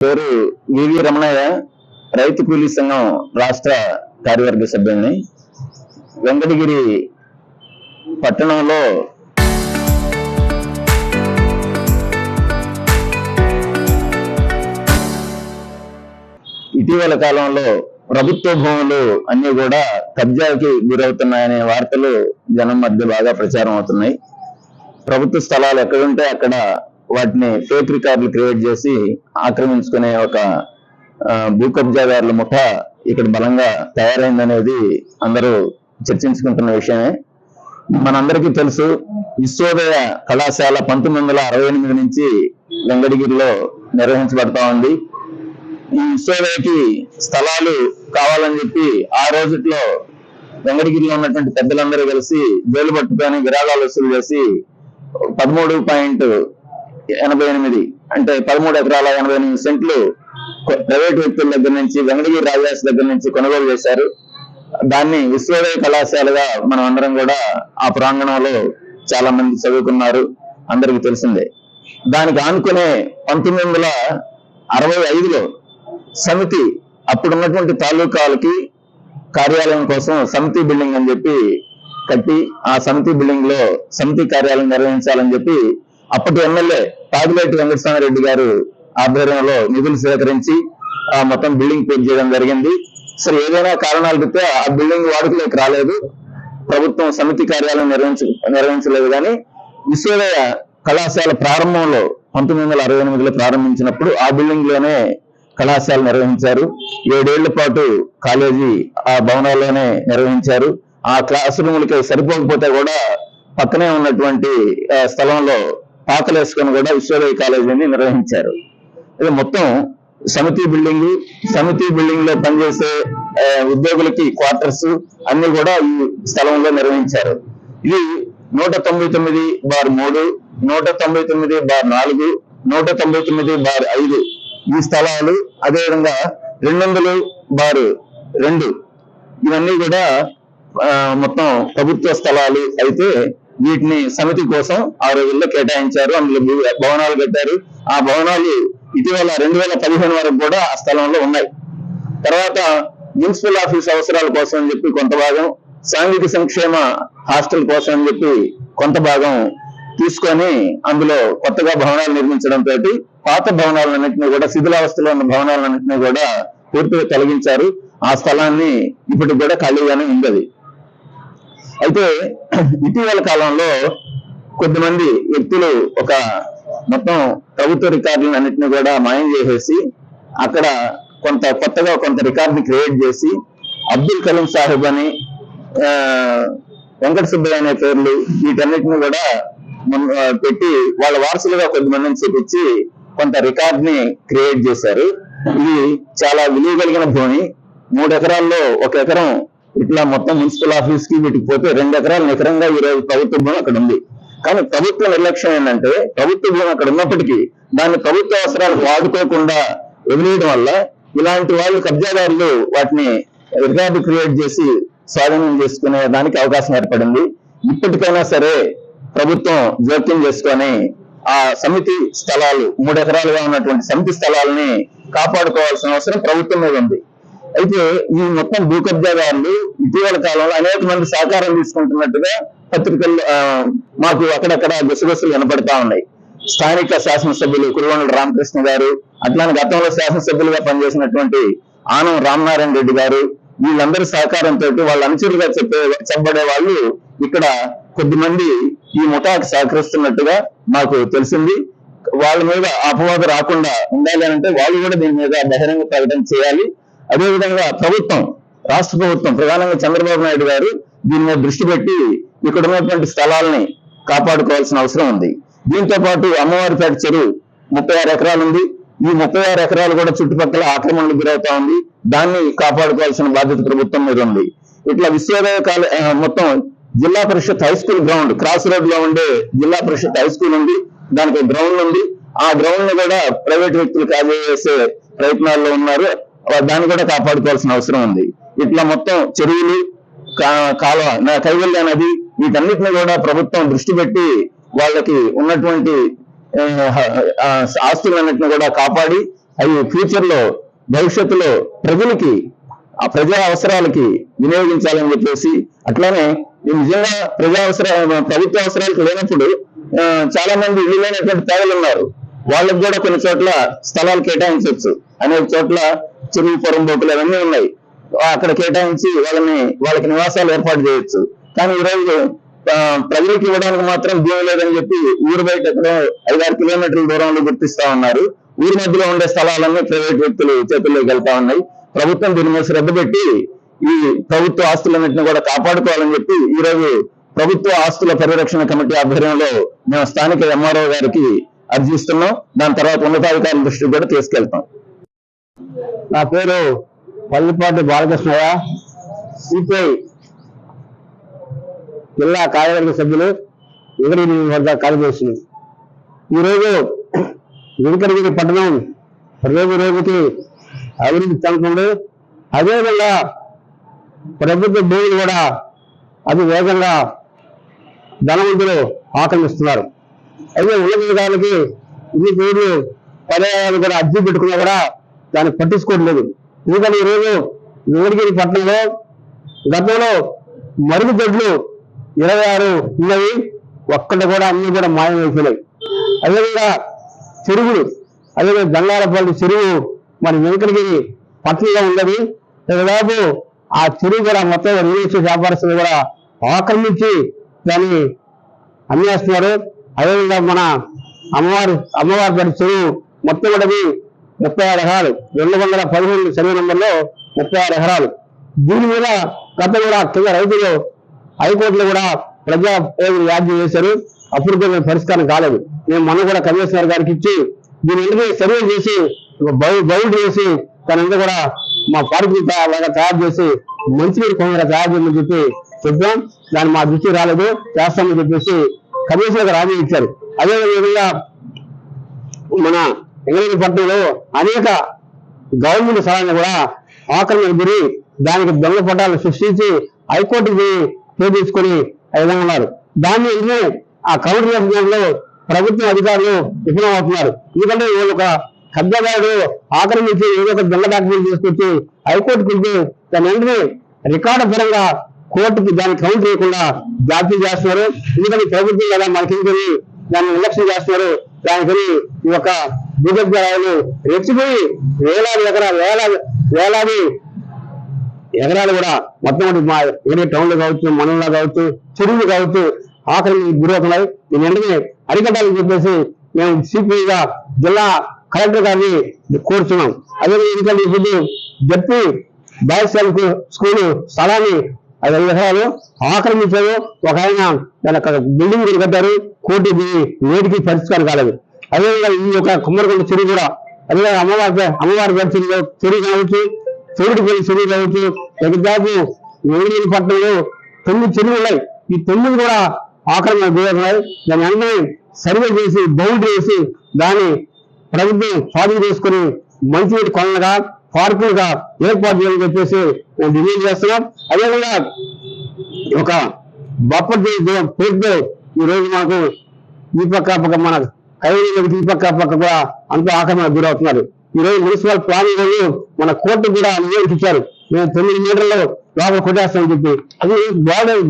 పేరు వివి రమణయ్య, రైతు కూలీ సంఘం రాష్ట్ర కార్యవర్గ సభ్యుల్ని. వెంకటగిరి పట్టణంలో ఇటీవల కాలంలో ప్రభుత్వ భూములు అన్ని కూడా కబ్జాకి గురవుతున్నాయనే వార్తలు జనం మధ్య బాగా ప్రచారం అవుతున్నాయి. ప్రభుత్వ స్థలాలు ఎక్కడుంటే అక్కడ వాటిని ఫేక్ రికార్డులు క్రియేట్ చేసి ఆక్రమించుకునే ఒక భూ కబ్జాదారుల ముఠ ఇక్కడ బలంగా తయారైందనేది అందరూ చర్చించుకుంటున్న విషయమే. మనందరికీ తెలుసు, విశ్వోదయ కళాశాల 1968 నుంచి వెంకటగిరిలో నిర్వహించబడతా ఉంది. ఈ విశ్వోదయకి స్థలాలు కావాలని చెప్పి ఆ రోజుల్లో వెంకటగిరిలో ఉన్నటువంటి పెద్దలందరూ కలిసి జైలు పట్టుకొని విరాళాలు వసూలు చేసి 13.88 అంటే 13 ఎకరాల 88 సెంట్లు ప్రైవేట్ వ్యక్తుల దగ్గర నుంచి, వెంకటగిరి రాజాస్ దగ్గర నుంచి కొనుగోలు చేశారు. దాన్ని విశ్వోదయ కళాశాలగా మనం అందరం కూడా ఆ ప్రాంగణంలో చాలా మంది చదువుకున్నారు, అందరికీ తెలిసిందే. దానికి ఆనుకునే 1965లో సమితి, అప్పుడున్నటువంటి తాలూకాలకి కార్యాలయం కోసం సమితి బిల్డింగ్ అని చెప్పి కట్టి, ఆ సమితి బిల్డింగ్ లో సమితి కార్యాలయం నిర్వహించాలని చెప్పి అప్పటి ఎమ్మెల్యే పాగిలేటి వెంకటస్వామిరెడ్డి గారు ఆధ్వర్యంలో నిధులు సేకరించి ఆ మొత్తం బిల్డింగ్ పూర్తి చేయడం జరిగింది. సరే, ఏదైనా కారణాలు చెప్తే ఆ బిల్డింగ్ వాడుకలోకి రాలేదు, ప్రభుత్వం సమితి కార్యాలయం నిర్వహించలేదు. కానీ విశ్వోదయ కళాశాల ప్రారంభంలో 1968లో ప్రారంభించినప్పుడు ఆ బిల్డింగ్ లోనే కళాశాల నిర్వహించారు. 7 ఏళ్ల పాటు కాలేజీ ఆ భవనాల్లోనే నిర్వహించారు. ఆ క్లాస్ రూములకి సరిపోకపోతే కూడా పక్కనే ఉన్నటువంటి స్థలంలో పాకలు వేసుకొని కూడా విశ్వోదయ కాలేజీని నిర్వహించారు. ఇది మొత్తం సమితి బిల్డింగ్ లో పనిచేసే ఉద్యోగులకి క్వార్టర్స్ అన్ని కూడా ఈ స్థలంలో నిర్వహించారు. ఇది 199/3, 199/4, 199/5 ఈ స్థలాలు, అదేవిధంగా 200/2 ఇవన్నీ కూడా మొత్తం ప్రభుత్వ స్థలాలు అయితే వీటిని సమితి కోసం ఆ రోజుల్లో కేటాయించారు. అందులో భవనాలు కట్టారు. ఆ భవనాలు ఇటీవల 2015 వరకు కూడా ఆ స్థలంలో ఉన్నాయి. తర్వాత మున్సిపల్ ఆఫీస్ అవసరాల కోసం అని చెప్పి కొంత భాగం, సాంఘిక సంక్షేమ హాస్టల్ కోసం అని చెప్పి కొంత భాగం తీసుకొని అందులో కొత్తగా భవనాలు నిర్మించడంతో పాత భవనాలన్నింటినీ కూడా, శిథిలావస్థలో ఉన్న భవనాలన్నింటినీ కూడా పూర్తిగా తొలగించారు. ఆ స్థలాన్ని ఇప్పటికి కూడా ఖాళీగానే ఉంది. అయితే ఇటీవల కాలంలో కొద్దిమంది వ్యక్తులు ఒక మొత్తం ప్రభుత్వ రికార్డులను అన్నింటినీ కూడా మాయం చేసేసి అక్కడ కొత్తగా కొంత రికార్డుని క్రియేట్ చేసి అబ్దుల్ కలీం సాహెబ్ అని, వెంకట సుబ్బయ్య అనే పేర్లు వీటన్నిటిని కూడా పెట్టి వాళ్ళ వారసులుగా కొద్దిమందిని చూపించి కొంత రికార్డుని క్రియేట్ చేశారు. ఇది చాలా విలువ కలిగిన భూమి. 3 ఎకరాల్లో 1 ఎకరం ఇట్లా మొత్తం మున్సిపల్ ఆఫీస్ కి వీటికి పోతే 2 ఎకరాలు నికరంగా ఈరోజు ప్రభుత్వ భూమి అక్కడ ఉంది. కానీ ప్రభుత్వ నిర్లక్ష్యం ఏంటంటే, ప్రభుత్వ భూమి అక్కడ ఉన్నప్పటికీ దాన్ని ప్రభుత్వ అవసరాలకు వాడుకోకుండా వదిలేయడం వల్ల ఇలాంటి వాళ్ళు, కబ్జాదారులు వాటిని రికార్డు క్రియేట్ చేసి స్వాధీనం చేసుకునే దానికి అవకాశం ఏర్పడింది. ఇప్పటికైనా సరే ప్రభుత్వం జోక్యం చేసుకొని ఆ సమితి స్థలాలు, 3 ఎకరాలుగా ఉన్నటువంటి సమితి స్థలాలని కాపాడుకోవాల్సిన అవసరం ప్రభుత్వం మీద ఉంది. అయితే ఈ మొత్తం భూ కబ్జాదారులు ఇటీవల కాలంలో అనేక మంది సహకారం తీసుకుంటున్నట్టుగా పత్రికల్లో మాకు అక్కడక్కడ గుసగుసలు వినపడతా ఉన్నాయి. స్థానిక శాసనసభ్యులు కురుగొండల రామకృష్ణ గారు, అట్లానే గతంలో శాసనసభ్యులుగా పనిచేసినటువంటి ఆనం రామనారాయణ రెడ్డి గారు, వీళ్ళందరి సహకారంతో వాళ్ళ అనుచరులుగా చెప్పబడే వాళ్ళు ఇక్కడ కొద్దిమంది ఈ ముఠాకి సహకరిస్తున్నట్టుగా మాకు తెలిసింది. వాళ్ళ మీద అపవాదు రాకుండా ఉండాలి అంటే వాళ్ళు కూడా దీని మీద బహిరంగ ప్రకటన చేయాలి. అదేవిధంగా ప్రభుత్వం, రాష్ట్ర ప్రభుత్వం, ప్రధానంగా చంద్రబాబు నాయుడు గారు దీని మీద దృష్టి పెట్టి ఇక్కడ ఉన్నటువంటి స్థలాలని కాపాడుకోవాల్సిన అవసరం ఉంది. దీంతో పాటు అమ్మవారిపేట చెరువు 36 ఎకరాలు ఉంది. ఈ 36 ఎకరాలు కూడా చుట్టుపక్కల ఆక్రమణలకు గురవుతా ఉంది. దాన్ని కాపాడుకోవాల్సిన బాధ్యత ప్రభుత్వం మీద ఉంది. ఇట్లా విశ్వోదయ మొత్తం Zilla Parishad high school ground, cross road లో ఉండే జిల్లా పరిషత్ హై స్కూల్ ఉంది, దానికి గ్రౌండ్ ఉంది. ఆ గ్రౌండ్ ను కూడా ప్రైవేట్ వ్యక్తులు కాజేసే ప్రయత్నాల్లో ఉన్నారు. దాన్ని కూడా కాపాడుకోవాల్సిన అవసరం ఉంది. ఇట్లా మొత్తం చెరువులు, కాలువ, కైవల్య నది, వీటన్నిటిని కూడా ప్రభుత్వం దృష్టి పెట్టి వాళ్ళకి ఉన్నటువంటి ఆస్తులన్నింటినీ కూడా కాపాడి అవి ఫ్యూచర్ లో భవిష్యత్తులో ప్రజలకి ఆ ప్రజా అవసరాలకి వినియోగించాలని చెప్పేసి, అట్లానే నిజంగా ప్రభుత్వ అవసరాలకు లేనప్పుడు చాలా మంది ఇల్లు లేనటువంటి పేదలు ఉన్నారు. వాళ్ళకి కూడా కొన్ని చోట్ల స్థలాలు కేటాయించవచ్చు. అనేక చోట్ల చెరువు పొరంబోకులు అవన్నీ ఉన్నాయి, అక్కడ కేటాయించి వాళ్ళకి నివాసాలు ఏర్పాటు చేయొచ్చు. కానీ ఈరోజు ప్రజలకు ఇవ్వడానికి మాత్రం భూమి లేదని చెప్పి ఊరు బయట ఎక్కడో 5-6 కిలోమీటర్ల దూరంలో గుర్తిస్తా ఉన్నారు. ఊరి మధ్యలో ఉండే స్థలాలన్నీ ప్రైవేట్ వ్యక్తులు చేతుల్లోకి వెళ్తా ఉన్నాయి. ప్రభుత్వం దీని మీద శ్రద్ధ పెట్టి ఈ ప్రభుత్వ ఆస్తులన్నింటినీ కూడా కాపాడుకోవాలని చెప్పి ఈ రోజు ప్రభుత్వ ఆస్తుల పరిరక్షణ కమిటీ ఆధ్వర్యంలో మేము స్థానిక ఎంఆర్ఓ గారికి అర్జిస్తున్నాం. దాని తర్వాత ఉన్నతాధికారుల దృష్టికి కూడా తీసుకెళ్తాం. నా పేరు పల్లిపాటి బాలకృష్ణయ్య, సిపిఐ జిల్లా కార్యవర్గ సభ్యులు, వెంకటగిరి వద్ద కార్యదర్శి. ఈరోజు వెంకటగిరి పట్టణం రోజు రోజుకి అభివృద్ధి చెందుతుంది. అదేవిధంగా ప్రభుత్వ భూములు కూడా అతి వేగంగా ధనవంతులు ఆక్రమిస్తున్నారు. అయితే ఉన్నతాధికారులకి ఇన్ని పేర్లు పర్యాయాలు కూడా అర్జీ పెట్టుకున్నా కూడా దాన్ని పట్టించుకోవట్లేదు. ఎందుకంటే ఈరోజు వెంకటగిరి పట్టణంలో గతంలో మరుగుదొడ్లు 26 ఉన్నవి, ఒక్కటి కూడా అన్ని కూడా మాయమైపోయినాయి. అదేవిధంగా చెరువులు, అదేవిధంగా బంగారపల్లి చెరువు మన వెంకటగిరి పట్టణంలో ఉన్నది. దాదాపు ఆ చెరువు కూడా మొత్తం రియల్ ఎస్టేట్ వ్యాపారస్తులు కూడా ఆక్రమించి దాన్ని అమ్మేస్తున్నారు. అదేవిధంగా మన అమ్మవారి చెరువు మొత్తం కూడా 36 ఎకరాలు, 215 సర్వే నంబర్లో 36 ఎకరాలు. దీని మీద గత కూడా కింద రైతులు హైకోర్టులో కూడా ప్రజా వ్యాజ్యం చేశారు. అప్పుడు కూడా పరిష్కారం కాలేదు. మేము మొన్న కూడా కమిషనర్ గారికి ఇచ్చి దీని ఎందుకు సర్వే చేసి బౌల్డ్ చేసి దాని కూడా మా పార్కు లాగా తయారు చేసి మంచినీరు కొందరు తయారు చేయమని చెప్పి చెప్పాం. దాన్ని మా దృష్టి రాలేదు, చేస్తామని చెప్పేసి కమిషనర్ గారు హామీ ఇచ్చారు. అదేవిధంగా మన వెంకటగిరి పట్టణంలో అనేక గవర్నమెంట్ స్థలాలను కూడా ఆక్రమణ గురి దానికి దొంగ పట్టాలు సృష్టించి హైకోర్టుకి తీసుకొని విధంగా ఉన్నారు. దాన్ని ఆ కౌంటర్ లో ప్రభుత్వ అధికారులు విఫలమవుతున్నారు. ఎందుకంటే వీళ్ళు ఒక కబ్జాదారుడు ఆక్రమించి ఏదో ఒక దొంగ డాక్యుమెంట్ తీసుకొచ్చి హైకోర్టుకు వెళ్తే దాని వెంటనే రికార్డు పరంగా కోర్టుకి దాన్ని కౌంటర్ చేయకుండా జాతీయ చేస్తున్నారు. ఎందుకంటే ప్రభుత్వం కదా మనకి దాన్ని నిర్లక్ష్యం చేస్తున్నారు. దానికని ఈ యొక్క భూగర్భాలు రెచ్చిపోయి వేలాది ఎకరాలు కూడా మొత్తం మా ఏరియా టౌన్లో కావచ్చు, మండలంలో కావచ్చు, చెరువులు కావచ్చు ఆఖరికి గురవుతున్నాయి. దీని వెంటనే అరికట్టాలని చెప్పేసి మేము సిపిఐగా జిల్లా కలెక్టర్ గారిని కోరుతున్నాం. అదేవిధంగా ఇప్పుడు జడ్పీ బాయ్స్ స్కూల్ స్థలాన్ని 5 ఎకరాలు ఆక్రమించారు. ఒక ఆయన దాని బిల్డింగ్ కట్టారు, కోర్టు నేటికి పరిష్కారం కాలేదు. అదేవిధంగా ఈ యొక్క కుమ్మరికొండ చెరువు కూడా, అదేవిధంగా అమ్మవారి చెరువు కావచ్చు, చెరువుడిపల్లి చెరువు కావచ్చు, దాదాపు వెంకటగిరి పట్టణంలో 9 చెరువులు ఉన్నాయి. ఈ 9 కూడా ఆక్రమణ గురవుతున్నాయి. దాన్ని అన్నీ సర్వే చేసి బౌండరీ వేసి దాన్ని ప్రభుత్వం స్వాధీనం చేసుకుని మంచినీటి కొనలుగా పార్కులుగా ఏర్పాటు చేయాలని చెప్పేసి మేము డిమాండ్ చేస్తున్నాం. అదేవిధంగా ఒక బఫర్ పేరుతో ఈ రోజు మాకు ఈ పక్క మన కైవీలకు ఈ పక్క కూడా అంత ఆక్రమణ గురవుతున్నారు. ఈ రోజు మున్సిపల్ ప్లానింగ్ వాళ్ళు మన కోర్టు కూడా నివేదించారు. మేము 9 మీటర్లు లోపల కొట్టేస్తామని చెప్పి అది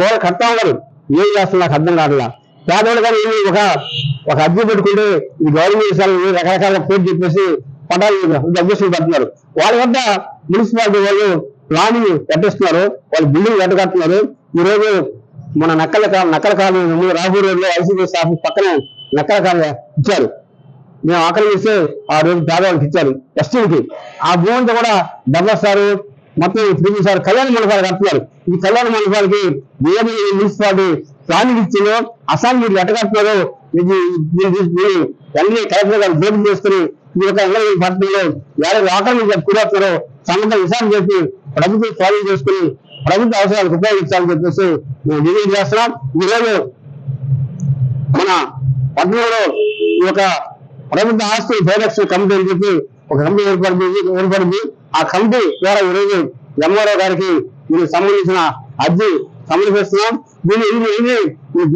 గోడ కడతా ఉన్నారు. ఏం చేస్తున్నా నాకు అర్థం కాదు. పేదవాళ్ళు కానీ ఒక అర్జీ పెట్టుకుంటే ఈ గవర్నమెంట్ రకరకాల పేరు చెప్పేసి పటాలు అధ్యక్షులు పెడుతున్నారు. వాళ్ళ వద్ద మున్సిపాలిటీ వాళ్ళు ప్లానింగ్ కట్టిస్తున్నారు, వాళ్ళు బిల్డింగ్ కట్టుకడుతున్నారు. ఈ రోజు మన నక్కల కాలనీ రాహుల్ రోడ్ లో ఐసీబీ ఆఫీస్ పక్కనే నక్కల కాలనీ ఇచ్చారు. మేము ఆక్రమిస్తే ఆ రోజు పేదవాళ్ళకి ఇచ్చారు ఎస్టీలకి. ఆ భూమితో కూడా డబ్బస్తారు మొత్తం 3 కళ్యాణ మండపాలు కడుతున్నారు. ఈ కళ్యాణ మండపాలకి మున్సిపాలిటీ ప్లానింగ్ ఇచ్చిందో అసలు మీరు ఎట్టగడుతున్నారో అన్ని కలెక్టర్ గారు బోర్డు చేసుకుని ఈ యొక్క పట్టణంలో ఎవరు ఆక్రమించారు కూడవుతారో సంబంధ విషయాన్ని చెప్పి ప్రభుత్వం స్వాధీనం చేసుకుని ప్రభుత్వ అవసరాలకు ఉపయోగించాలని చెప్పేసి మేము డిమాండ్ చేస్తున్నాం. ఈరోజు మన పట్టణంలో ఈ యొక్క ప్రభుత్వ ఆస్తుల పరిరక్షణ కమిటీ అని చెప్పి ఒక కమిటీ ఏర్పడింది. ఆ కమిటీ ద్వారా ఈరోజు ఎంఆర్ఓ గారికి దీనికి సంబంధించిన అర్జీ సమర్పిస్తున్నాం. దీన్ని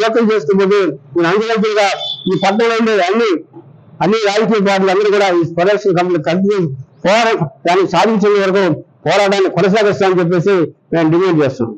జోక్యం చేస్తుంటే నేను అందుకలుగా ఈ పట్టణంలో ఉండే అన్ని అన్ని రాజకీయ పార్టీలు అందరూ కూడా ఈ ప్రొడక్షన్ కంపెనీ కంటిన్యూ దాన్ని సాధించే వరకు పోరాటాన్ని కొనసాగిస్తామని చెప్పేసి మేము డిమాండ్ చేస్తున్నాం.